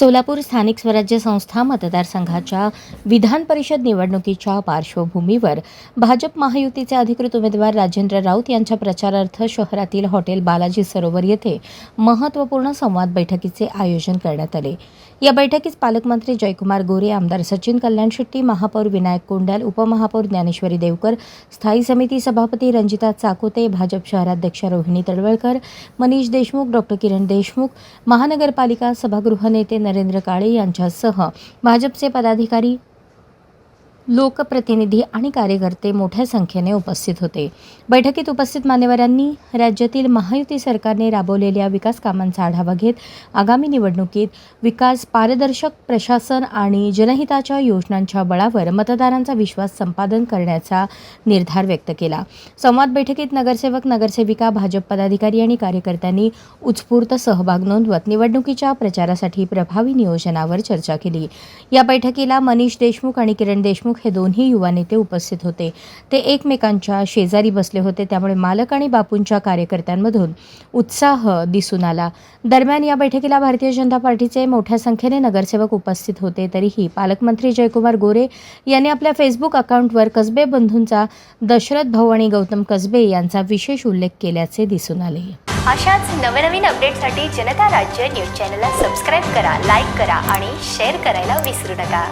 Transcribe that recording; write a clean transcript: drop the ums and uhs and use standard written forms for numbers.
सोलापूर स्थानिक स्वराज्य संस्था मतदारसंघाच्या विधान परिषद निवडणुकीच्या पार्श्वभूमीवर भाजप महायुतीचे अधिकृत उमेदवार राजेंद्र राऊत यांच्या प्रचारार्थ शहरातील हॉटेल बालाजी सरोवर येथे महत्त्वपूर्ण संवाद बैठकीचे आयोजन करण्यात आले। या बैठकीस पालकमंत्री जयकुमार गोरे, आमदार सचिन कल्याण शेट्टी, महापौर विनायक कोंडाल, उपमहापौर ज्ञानेश्वरी देवकर, स्थायी समिती सभापती रंजिता चाकोते, भाजप शहराध्यक्ष रोहिणी तडवळकर, मनीष देशमुख, डॉक्टर किरण देशमुख, महानगरपालिका सभागृह नेते नरेंद्र काळे यांच्यासह भाजपचे पदाधिकारी, लोकप्रतिनिधी आणि कार्यकर्ते मोठ्या संख्येने उपस्थित होते। बैठकीत उपस्थित मान्यवरांनी राज्यातील महायुती सरकारने राबवलेल्या विकास कामांचा आढावा घेत आगामी निवडणुकीत विकास, पारदर्शक प्रशासन आणि जनहिताच्या योजनांच्या बळावर मतदारांचा विश्वास संपादन करण्याचा निर्धार व्यक्त केला। संवाद बैठकीत नगरसेवक, नगरसेविका, भाजप पदाधिकारी आणि कार्यकर्त्यांनी उत्स्फूर्त सहभाग नोंदवत निवडणुकीच्या प्रचारासाठी प्रभावी नियोजनावर चर्चा केली। या बैठकीला मनीष देशमुख आणि किरण देशमुख हे दोन्ही युवा नेते उपस्थित होते। ते एकमेकांच्या शेजारी बसले होते, त्यामुळे मालक आणि बापूंच्या कार्यकर्त्यांमधून उत्साह दिसून आला। दरम्यान या बैठकीला भारतीय जनता पार्टीचे मोठ्या संख्येने नगरसेवक उपस्थित होते। तरीही पालकमंत्री जयकुमार गोरे यांनी आपल्या फेसबुक अकाउंटवर कसबे बंधूंचा, दशरथ भाऊ आणि गौतम कसबे यांचा विशेष उल्लेख केल्याचे दिसून आले। अशाच नवनवीन अपडेटसाठी जनता राज्य न्यूज चॅनलला सबस्क्राईब करा, लाईक करा आणि शेअर करायला विसरू नका।